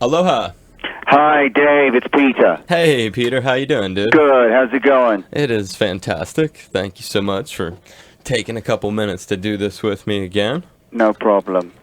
Aloha. Hi, Dave. It's Peter. Hey, Peter. How you doing, dude? Good. How's it going? It is fantastic. Thank you so much for taking a couple minutes to do this with me again. No problem.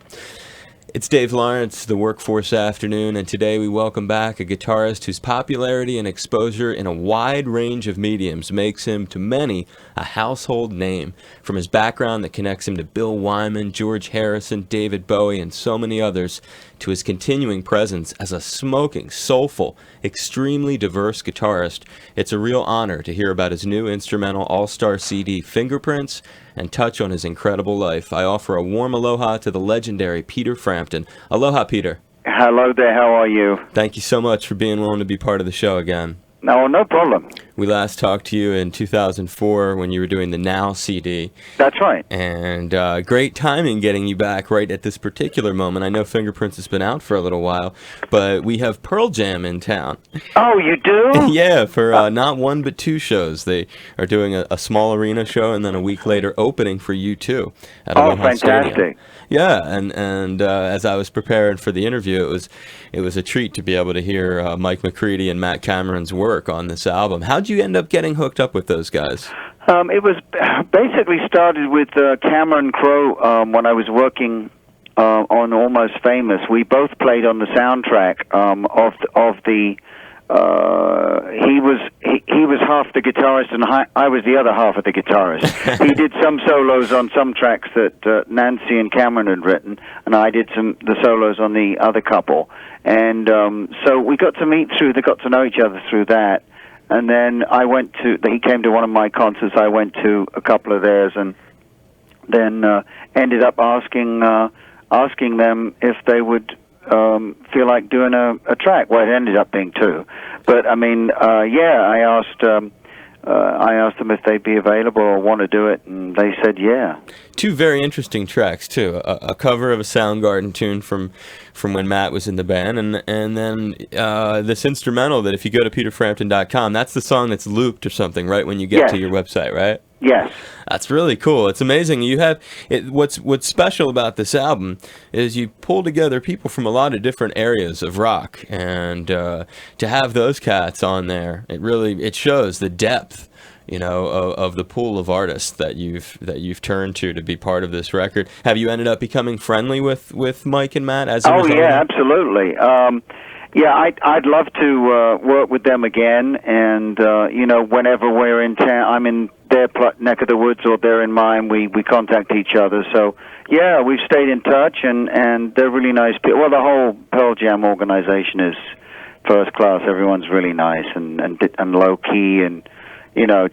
It's Dave Lawrence, the Workforce Afternoon, and today we welcome back a guitarist whose popularity and exposure in a wide range of mediums makes him, to many, a household name. From his background that connects him to Bill Wyman, George Harrison, David Bowie, and so many others, to his continuing presence as a smoking, soulful, extremely diverse guitarist, it's a real honor to hear about his new instrumental all-star CD, Fingerprints, and touch on his incredible life. I offer a warm aloha to the legendary Peter Frampton. Aloha, Peter. Hello there. How are you? Thank you so much for being willing to be part of the show again. No problem. We last talked to you in 2004 when you were doing the Now CD. That's right. And great timing getting you back right at this particular moment. I know Fingerprints has been out for a little while, but we have Pearl Jam in town. Oh, you do? Yeah, for not one but two shows. They are doing a small arena show and then a week later opening for U2 at Aloha fantastic. Stadium. Yeah, and as I was preparing for the interview, it was a treat to be able to hear Mike McCready and Matt Cameron's work on this album. How'd you end up getting hooked up with those guys? It was basically started with Cameron Crowe when I was working on Almost Famous. We both played on the soundtrack of the. He was half the guitarist and I was the other half of the guitarist. He did some solos on some tracks that Nancy and Cameron had written, and I did the solos on the other couple. And so we got to got to know each other through that. And then he came to one of my concerts. I went to a couple of theirs, and then ended up asking them if they would feel like doing a track. Well, it ended up being two, but I mean, I asked them if they'd be available or want to do it, and they said yeah. Two very interesting tracks too. A cover of a Soundgarden tune from when Matt was in the band, and then this instrumental that if you go to peterframpton.com, that's the song that's looped or something right when you get to your website, right? Yes. That's really cool. It's amazing. You have what's special about this album is you pull together people from a lot of different areas of rock, and to have those cats on there, it shows the depth, of the pool of artists that you've turned to be part of this record. Have you ended up becoming friendly with Mike and Matt as a result? Oh yeah, absolutely. I'd love to work with them again, and whenever we're in town, I'm in their neck of the woods or they're in mine, we contact each other. So yeah, we've stayed in touch, and they're really nice people. Well, the whole Pearl Jam organization is first class. Everyone's really nice and low key and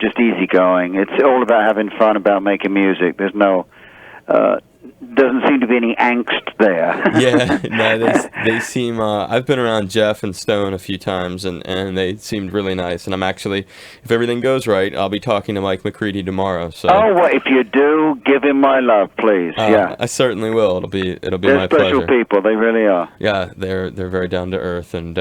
just easygoing. It's all about having fun, about making music. There's no doesn't seem to be any angst there. Yeah, no, they seem. I've been around Jeff and Stone a few times, and they seemed really nice. And I'm actually, if everything goes right, I'll be talking to Mike McCready tomorrow. So. Oh, well, if you do, give him my love, please. Yeah, I certainly will. It'll be they're my pleasure. They're special people. They really are. Yeah, they're very down to earth. And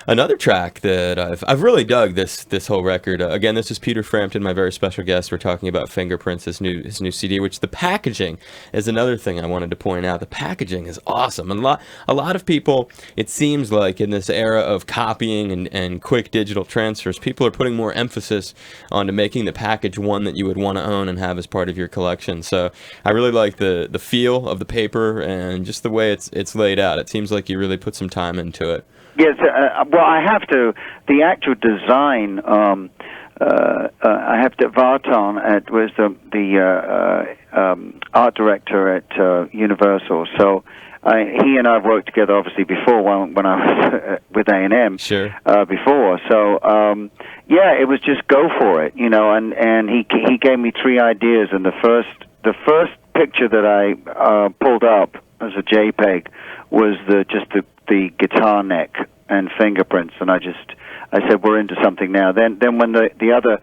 another track that I've really dug this whole record. Again, this is Peter Frampton, my very special guest. We're talking about Fingerprints, his new CD, which the packaging is another thing I wanted to point out. The packaging is awesome. And a lot of people, it seems like in this era of copying and quick digital transfers, people are putting more emphasis onto making the package one that you would want to own and have as part of your collection. So I really like the feel of the paper and just the way it's laid out. It seems like you really put some time into it. Yes, well, I have to. The actual design, I have to. Vartan was the art director at Universal. So he and I have worked together, obviously, before when I was with A&M. Sure. Before, so it was just go for it, And he gave me three ideas, and the first picture that I pulled up as a JPEG was the guitar neck and Fingerprints, and I said we're into something now. Then when the other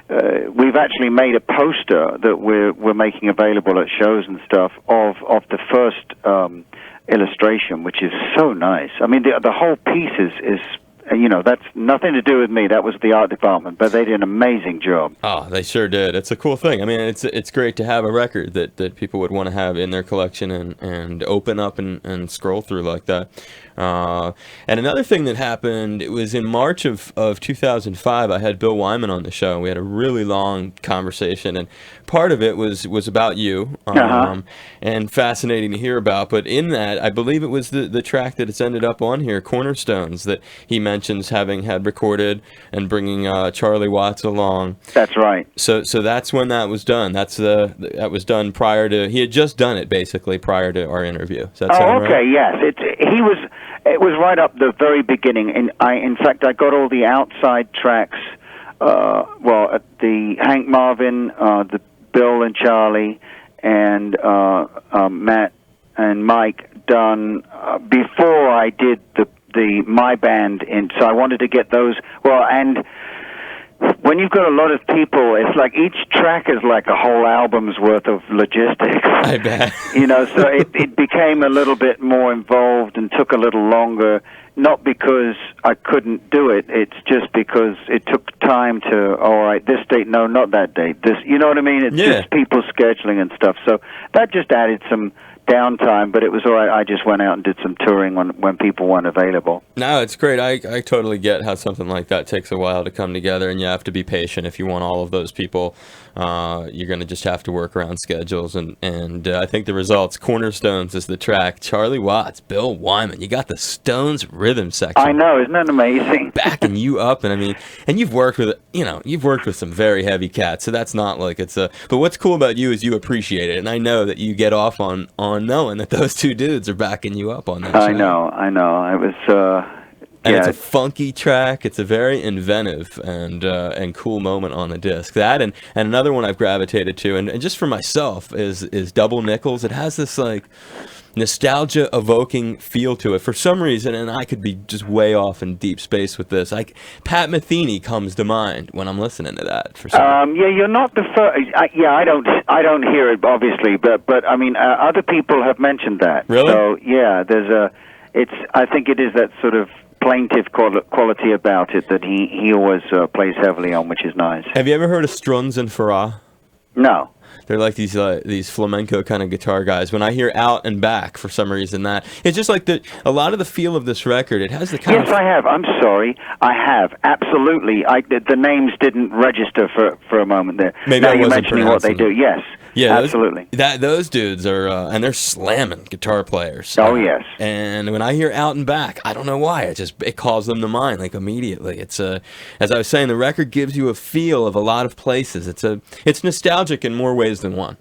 we've actually made a poster that we're making available at shows and stuff of the first illustration, which is so nice. I mean, the whole piece is that's nothing to do with me. That was the art department, but they did an amazing job. Oh, they sure did. It's a cool thing. I mean, it's great to have a record that people would want to have in their collection and open up and scroll through like that. And another thing that happened, it was in March of 2005, I had Bill Wyman on the show, and we had a really long conversation, and part of it was about you, and fascinating to hear about, but in that, I believe it was the track that it's ended up on here, Cornerstones, that he mentions having had recorded and bringing Charlie Watts along. That's right. So that's when that was done. That was done prior to, he had just done it basically prior to our interview. Does that sound okay, right? yes. It was right up the very beginning, and in fact, I got all the outside tracks. At the Hank Marvin, the Bill and Charlie, and Matt and Mike done before I did the my band. So I wanted to get those. Well, and when you've got a lot of people, it's like each track is like a whole album's worth of logistics. I bet. So it became a little bit more involved and took a little longer, not because I couldn't do it, it's just because it took time to, all right, this date, no, not that date. This, you know what I mean? It's just people scheduling and stuff. So that just added some downtime, but it was all right. I just went out and did some touring when people weren't available. No, it's great. I totally get how something like that takes a while to come together, and you have to be patient if you want all of those people. You're going to just have to work around schedules, and I think the results, Cornerstones is the track, Charlie Watts, Bill Wyman, you got the Stones rhythm section. I know, isn't that amazing? Backing you up, and I mean, and you've worked with some very heavy cats, so that's not like it's a, but what's cool about you is you appreciate it, and I know that you get off on knowing that those two dudes are backing you up on that. I know. It was, and it's a funky track. It's a very inventive and cool moment on the disc. That and another one I've gravitated to, and just for myself, is Double Nickels. It has this like nostalgia evoking feel to it for some reason, and I could be just way off in deep space with this. Like Pat Metheny comes to mind when I'm listening to that. For some you're not the first. I don't hear it obviously, but I mean other people have mentioned that. Really? So yeah, I think it is that sort of plaintive quality about it that he always plays heavily on, which is nice. Have you ever heard of Strunz and Farah? No. They're like these flamenco kind of guitar guys. When I hear Out and Back, for some reason, that it's just like a lot of the feel of this record. It has the kind of... Yes, I have. I'm sorry. I have. Absolutely. The names didn't register for a moment there. Maybe now I you're wasn't mentioning what they do. Yes. Yeah, absolutely. Those dudes are, and they're slamming guitar players. Oh, yes. And when I hear Out and Back, I don't know why, it calls them to mind, like immediately. It's as I was saying, the record gives you a feel of a lot of places. It's nostalgic in more ways than one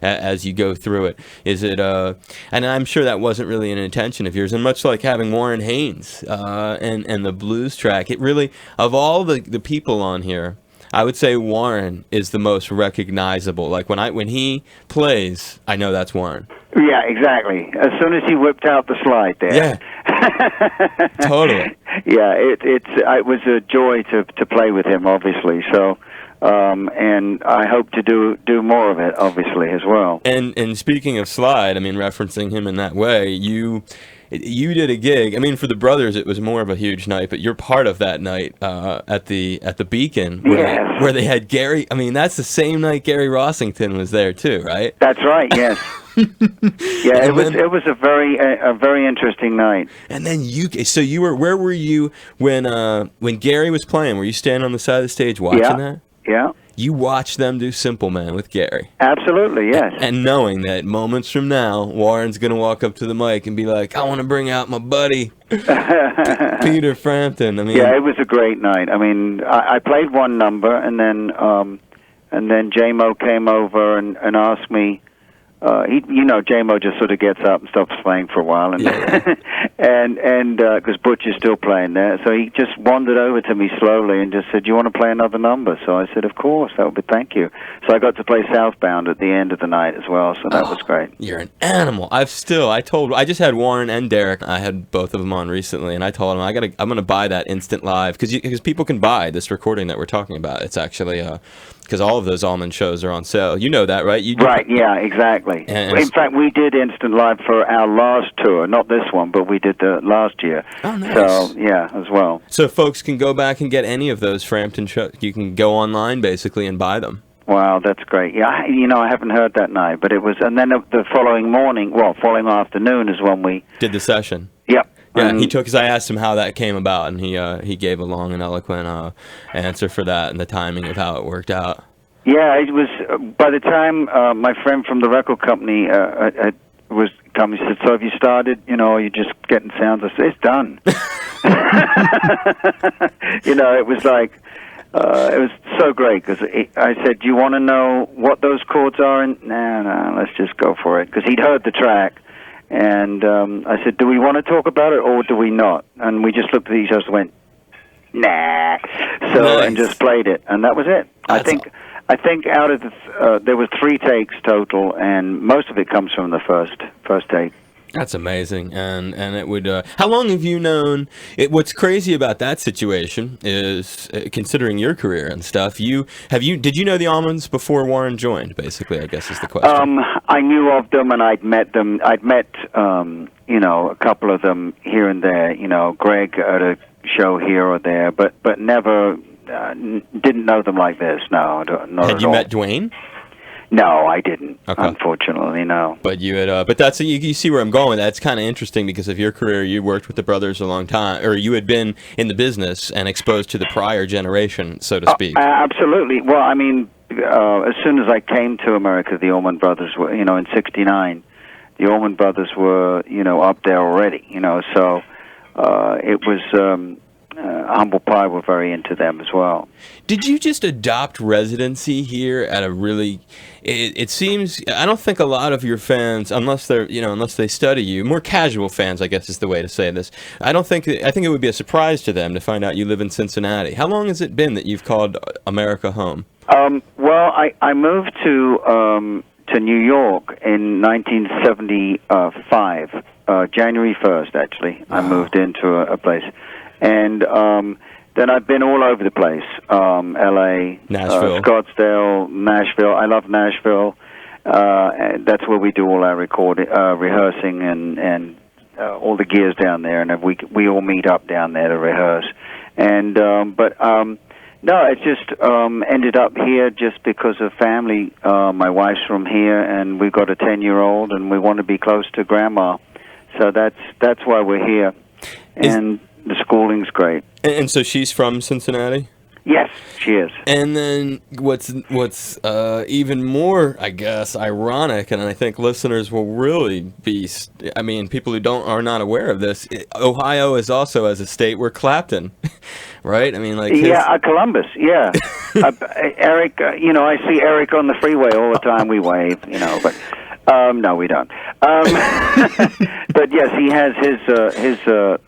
as you go through it. Is it? And I'm sure that wasn't really an intention of yours. And much like having Warren Haynes and the blues track, it really, of all the people on here, I would say Warren is the most recognizable. Like when he plays, I know that's Warren. Yeah, exactly. As soon as he whipped out the slide there. Yeah. Totally. Yeah, it was a joy to play with him, obviously. So, and I hope to do more of it, obviously, as well. And speaking of slide, I mean, referencing him in that way, you did a gig. I mean, for the brothers, it was more of a huge night, but you're part of that night at the Beacon where they had Gary. I mean, that's the same night Gary Rossington was there too, right? That's right. Yes. Yeah, it was a very interesting night. And then where were you when Gary was playing? Were you standing on the side of the stage watching that? Yeah. You watched them do Simple Man with Gary. Absolutely, yes. And knowing that moments from now, Warren's going to walk up to the mic and be like, I want to bring out my buddy, Peter Frampton. I mean, yeah, it was a great night. I mean, I played one number, and then J-Mo came over and asked me, J-Mo just sort of gets up and stops playing for a while, and and because Butch is still playing there, so he just wandered over to me slowly and just said, "Do you want to play another number?" So I said, "Of course, that would be thank you." So I got to play Southbound at the end of the night as well, so that was great. You're an animal. I just had Warren and Derek. I had both of them on recently, and I told them I'm going to buy that instant live because people can buy this recording that we're talking about. It's actually because all of those Allman shows are on sale. You know that, right? Right, yeah, exactly. In fact, we did Instant Live for our last tour. Not this one, but we did the last year. Oh, nice. So, yeah, as well. So folks can go back and get any of those Frampton shows. You can go online, basically, and buy them. Wow, that's great. Yeah, I haven't heard that night, but it was... And then the following morning, following afternoon is when we... Did the session. Yep. Yeah, he took, because I asked him how that came about, and he gave a long and eloquent answer for that and the timing of how it worked out. Yeah, it was, by the time my friend from the record company was coming, he said, so have you started, you're just getting sounds? I said, it's done. It was like, it was so great, because I said, do you want to know what those chords are? And no, let's just go for it, because he'd heard the track. And I said, do we want to talk about it, or do we not? And we just looked at each other and went, nah. So, nice. And just played it, and that was it. I think out of there was 3 takes total, and most of it comes from the first take. That's amazing, and it would. How long have you known? What's crazy about that situation is, considering your career and stuff. Did you know the Almonds before Warren joined? Basically, I guess is the question. I knew of them, and I'd met them. I'd met a couple of them here and there. Greg at a show here or there, but never didn't know them like this. No, not at all. Had you met Dwayne? No, I didn't. Okay. Unfortunately, no. But you had, but that's you see where I'm going with that. It's kind of interesting because of your career. You worked with the brothers a long time, or you had been in the business and exposed to the prior generation, so to speak. Absolutely. Well, I mean, as soon as I came to America, the Allman Brothers were, in '69, the Allman Brothers were, up there already. So it was. Humble Pie were very into them as well. Did you just adopt residency here at a really? It seems I don't think a lot of your fans, unless they study you, more casual fans, I guess is the way to say this. I think it would be a surprise to them to find out you live in Cincinnati. How long has it been that you've called America home? Well, I moved to New York in 1975, January 1st. Actually, I moved into a place. And then I've been all over the place, L.A., Nashville, Scottsdale, Nashville. I love Nashville. And that's where we do all our rehearsing and all the gears down there. And we all meet up down there to rehearse. And no, it just ended up here just because of family. My wife's from here, and we've got a 10-year-old, and we want to be close to Grandma. So that's why we're here. And the schooling's great. And so she's from Cincinnati? Yes, she is. And then what's even more, I guess, ironic, and I think listeners will really be, people who are not aware of this, Ohio is also as a state where Clapton, right? Columbus, yeah. Eric, I see Eric on the freeway all the time. We wave, but... no, we don't. But yes, he has his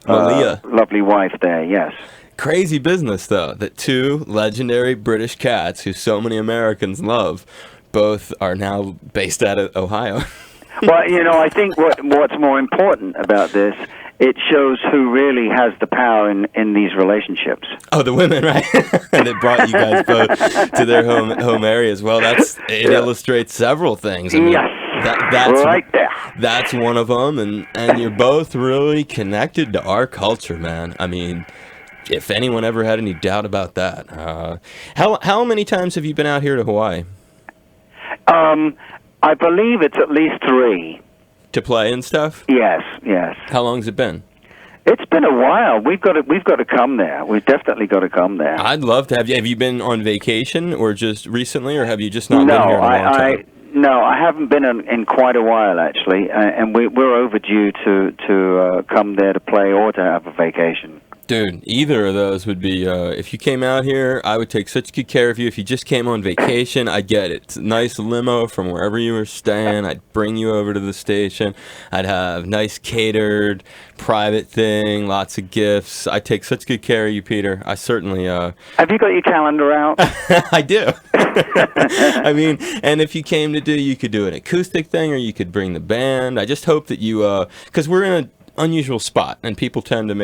lovely wife there. Yes. Crazy business, though, that 2 legendary British cats who so many Americans love, both are now based out of Ohio. Well, I think what's more important about this, it shows who really has the power in these relationships. Oh, the women, right? And it brought you guys both to their home areas. Well, it illustrates several things. Yes. That's right there. That's one of them, and you're both really connected to our culture, man. If anyone ever had any doubt about that. How many times have you been out here to Hawaii? I believe it's at least 3. To play and stuff? Yes. How long's it been? It's been a while. We've got to come there. We've definitely got to come there. I'd love to have you. Have you been on vacation or just recently, or have you just not been here in a long time? No, I haven't been in quite a while, actually, and we're overdue to come there to play or to have a vacation. Dude, either of those would be, if you came out here, I would take such good care of you. If you just came on vacation, I get it. It's a nice limo from wherever you were staying. I'd bring you over to the station. I'd have nice catered, private thing, lots of gifts. I take such good care of you, Peter. I certainly... Have you got your calendar out? I do. And if you came to you could do an acoustic thing, or you could bring the band. I just hope that you, because we're in a unusual spot, and people tend to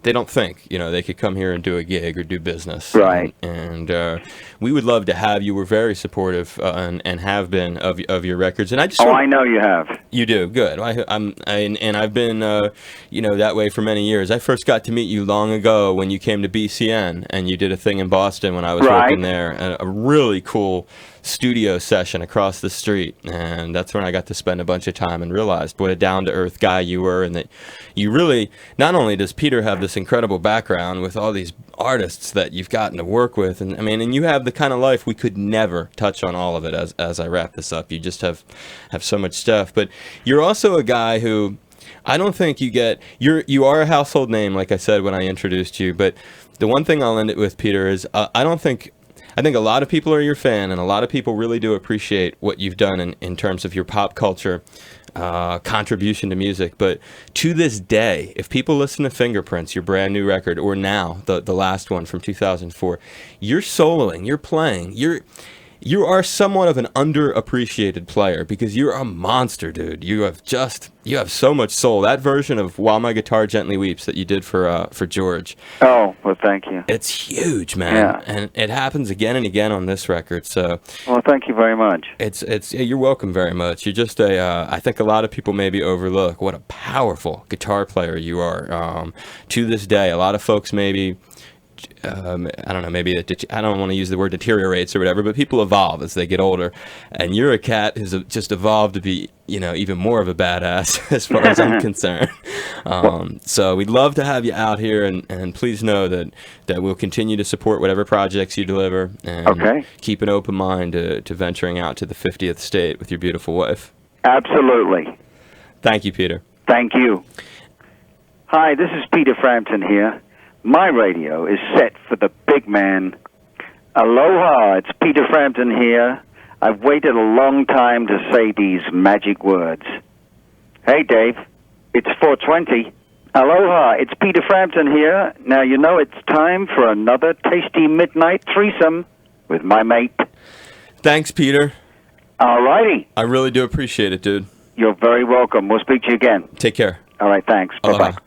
they don't think they could come here and do a gig or do business, right? And we would love to have you. We're very supportive and have been of your records, and I know you have. You do good. I've been that way for many years. I first got to meet you long ago when you came to BCN and you did a thing in Boston when I was working there. A really cool studio session across the street, and that's when I got to spend a bunch of time and realized what a down-to-earth guy you were, and that you really, not only does Peter have this incredible background with all these artists that you've gotten to work with, and I mean, and you have the kind of life we could never touch on all of it as I wrap this up. You just have so much stuff, but you're also a guy who I don't think you are a household name, like I said when I introduced you, but the one thing I'll end it with, Peter, is I think a lot of people are your fan, and a lot of people really do appreciate what you've done in terms of your pop culture contribution to music. But to this day, if people listen to Fingerprints, your brand new record, or now the last one from 2004, you're soloing, you're playing, you are somewhat of an underappreciated player because you're a monster, dude. You have so much soul. That version of "While My Guitar Gently Weeps" that you did for George. Oh, well, thank you. It's huge, man. Yeah. And it happens again and again on this record. So, well, thank you very much. You're welcome very much. You're just I think a lot of people maybe overlook what a powerful guitar player you are. To this day, a lot of folks maybe. I don't know, maybe I don't want to use the word deteriorates or whatever, but people evolve as they get older, and you're a cat who's just evolved to be, even more of a badass as far as I'm concerned. So we'd love to have you out here, and please know that we'll continue to support whatever projects you deliver, and keep an open mind to venturing out to the 50th state with your beautiful wife. Absolutely. Thank you, Peter. Thank you. Hi, this is Peter Frampton here. My radio is set for the big man. Aloha, it's Peter Frampton here. I've waited a long time to say these magic words. Hey, Dave, it's 4:20. Aloha, it's Peter Frampton here. Now you know it's time for another tasty midnight threesome with my mate. Thanks, Peter. All righty. I really do appreciate it, dude. You're very welcome. We'll speak to you again. Take care. All right, thanks. Aloha. Bye-bye.